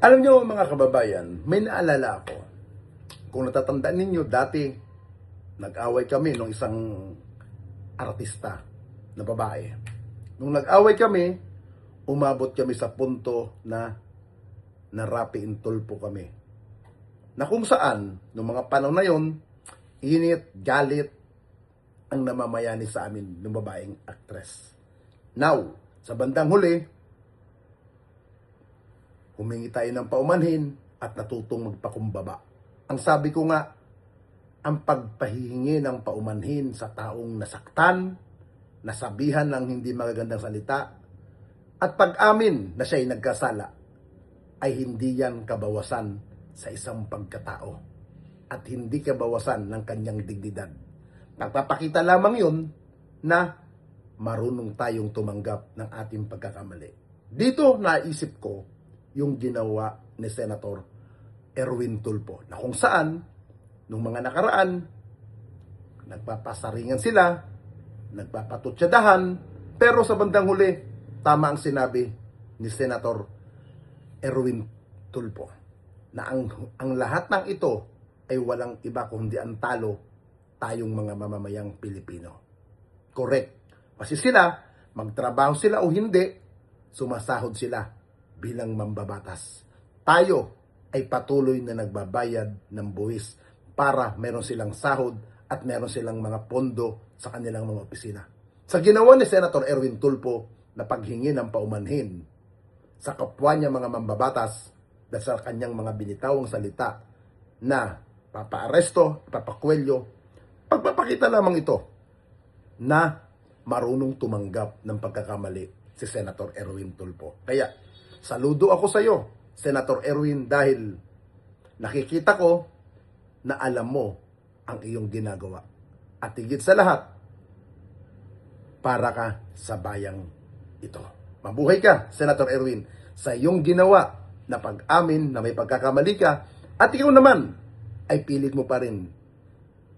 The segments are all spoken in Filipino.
Alam niyo mga kababayan, may naalala ako. Kung natatandaan ninyo, dati nag-away kami nung isang artista na babae. Nung nag-away kami, umabot kami sa punto na narapi in tulpo kami. Na kung saan, nung mga panahon na yon, init, galit, ang namamayani sa amin ng babaeng aktres. Now, sa bandang huli, humingi tayo ng paumanhin at natutong magpakumbaba. Ang sabi ko nga, ang pagpahihingi ng paumanhin sa taong nasaktan, nasabihan ng hindi magagandang salita, at pag-amin na siya'y nagkasala, ay hindi yan kabawasan sa isang pagkatao at hindi kabawasan ng kanyang dignidad. Nagpapakita lamang yun na marunong tayong tumanggap ng ating pagkakamali. Dito naisip ko yung ginawa ni Senator Erwin Tulfo na kung saan nung mga nakaraan nagpapasaringan sila, nagpapatutsadahan, pero sa bandang huli tama ang sinabi ni Senator Erwin Tulfo na ang lahat ng ito ay walang iba kundi ang talo tayong mga mamamayang Pilipino. Correct. Kasi sila, magtrabaho sila o hindi, sumasahod sila bilang mambabatas. Tayo ay patuloy na nagbabayad ng buwis para meron silang sahod at meron silang mga pondo sa kanilang mga opisina. Sa ginawa ni Senator Erwin Tulfo na paghingi ng paumanhin sa kapwa niya mga mambabatas dahil sa kanyang mga binitawang salita na papaaresto, papakwelyo, pagpapakita lamang ito na marunong tumanggap ng pagkakamali si Senator Erwin Tulfo. Kaya, saludo ako sa iyo, Senator Erwin, dahil nakikita ko na alam mo ang iyong ginagawa. At higit sa lahat, para ka sa bayang ito. Mabuhay ka, Senator Erwin, sa iyong ginawa na pag-amin na may pagkakamali ka at ikaw naman ay pilit mo pa rin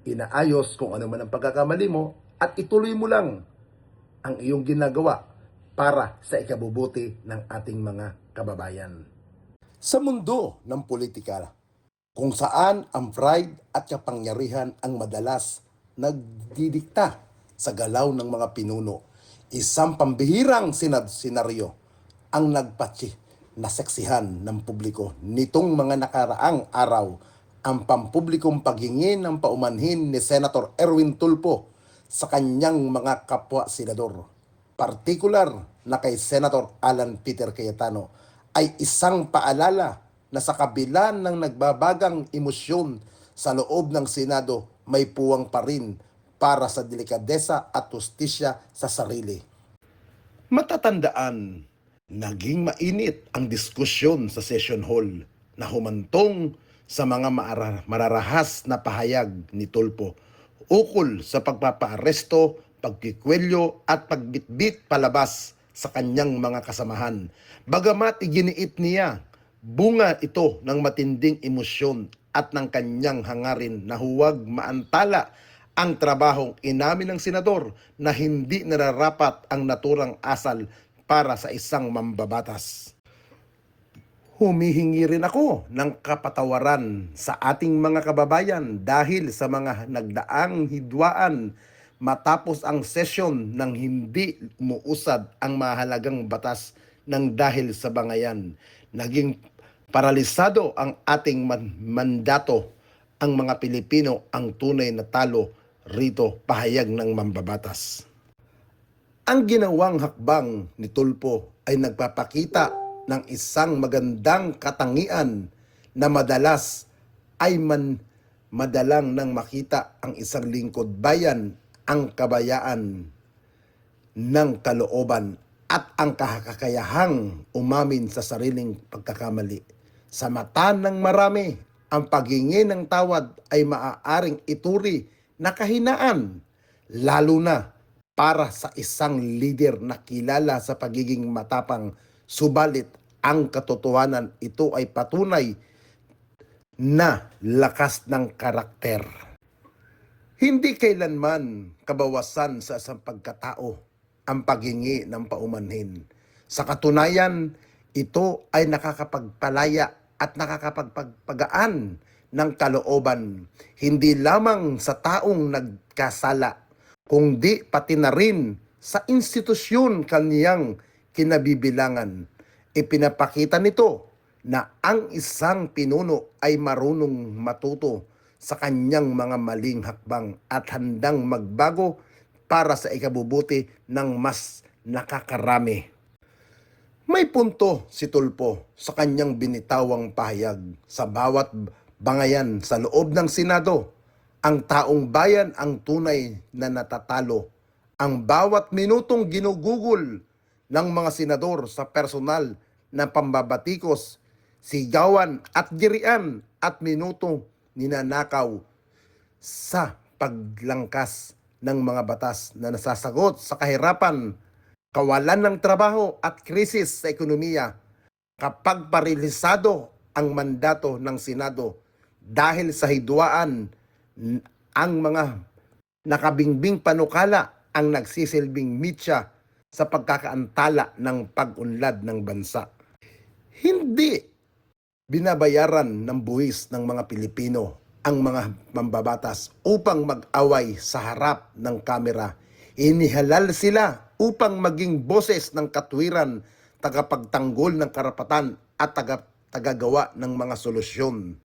inaayos kung ano man ang pagkakamali mo at ituloy mo lang ang iyong ginagawa para sa ikabubuti ng ating mga kababayan. Sa mundo ng politika, kung saan ang pride at kapangyarihan ang madalas nagdidikta sa galaw ng mga pinuno, isang pambihirang senaryo ang na seksihan ng publiko nitong mga nakaraang araw ang pampublikong paghingi ng paumanhin ni Senator Erwin Tulfo sa kanyang mga kapwa-senador. Partikular na kay Senator Alan Peter Cayetano ay isang paalala na sa kabila ng nagbabagang emosyon sa loob ng Senado, may puwang pa rin para sa delikadesa at hustisya sa sarili. Matatandaan, naging mainit ang diskusyon sa session hall na humantong sa mga mararahas na pahayag ni Tulfo ukol sa pagpapaaresto, pagkikwelyo at pagbitbit palabas sa kanyang mga kasamahan. Bagamat iginiit niya, bunga ito ng matinding emosyon at ng kanyang hangarin na huwag maantala ang trabahong inamin ng senador na hindi nararapat ang naturang asal para sa isang mambabatas. Humihingi rin ako ng kapatawaran sa ating mga kababayan dahil sa mga nagdaang hidwaan matapos ang sesyon ng hindi umuusad ang mahalagang batas ng dahil sa bangayan. Naging paralisado ang ating mandato. Ang mga Pilipino ang tunay na talo rito, pahayag ng mambabatas. Ang ginawang hakbang ni Tulfo ay nagpapakita ng isang magandang katangian na madalas ay madalang nang makita ang isang lingkod bayan ang kabayaan ng kalooban at ang kakayahang umamin sa sariling pagkakamali. Sa mata ng marami, ang paghingi ng tawad ay maaaring ituri na kahinaan, lalo na para sa isang leader na kilala sa pagiging matapang. Subalit ang katotohanan, ito ay patunay na lakas ng karakter. Hindi kailanman kabawasan sa isang pagkatao ang paghingi ng paumanhin. Sa katunayan, Ito ay nakakapagpalaya at nakakapagpagaan ng kalooban, hindi lamang sa taong nagkasala, kundi pati na rin sa institusyon kaniyang kinabibilangan. Ipinapakita nito na ang isang pinuno ay marunong matuto sa kanyang mga maling hakbang at handang magbago para sa ikabubuti ng mas nakakarami. May punto si Tulfo sa kanyang binitawang pahayag. Sa bawat bangayan sa loob ng Senado, ang taong bayan ang tunay na natatalo. Ang bawat minutong ginugugol ng mga senador sa personal na pambabatikos, sigawan at girian at minutong ninanakaw sa paglangkas ng mga batas na nasasagot sa kahirapan, kawalan ng trabaho at krisis sa ekonomiya. Kapag parilisado ang mandato ng Senado dahil sa hidwaan, ang mga nakabingbing panukala ang nagsisilbing mitya sa pagkakaantala ng pag-unlad ng bansa. Hindi binabayaran ng buwis ng mga Pilipino ang mga mambabatas upang mag-away sa harap ng kamera. Inihalal sila upang maging boses ng katwiran, tagapagtanggol ng karapatan at tagagawa ng mga solusyon.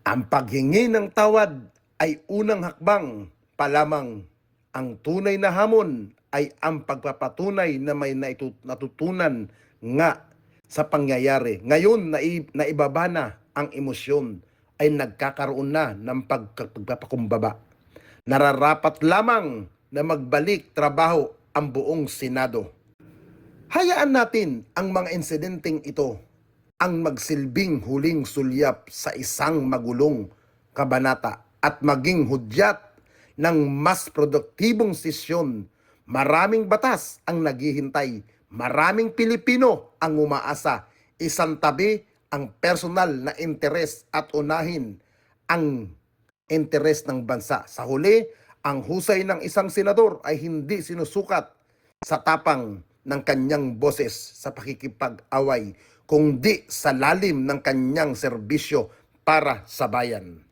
Ang paghingi ng tawad ay unang hakbang pa lamang. Ang tunay na hamon ay ang pagpapatunay na may natutunan nga sa pangyayari. Ngayon, naibaba na ang emosyon, ay nagkakaroon na ng pagpapakumbaba. Nararapat lamang na magbalik trabaho ang buong Senado. Hayaan natin ang mga insidenteng ito ang magsilbing huling sulyap sa isang magulong kabanata at maging hudyat ng mas produktibong sesyon. Maraming batas ang naghihintay, maraming Pilipino ang umaasa. Isang tabi ang personal na interes at unahin ang interes ng bansa. Sa huli, ang husay ng isang senador ay hindi sinusukat sa tapang ng kanyang boses sa pakikipag-away, kundi sa lalim ng kanyang serbisyo para sa bayan.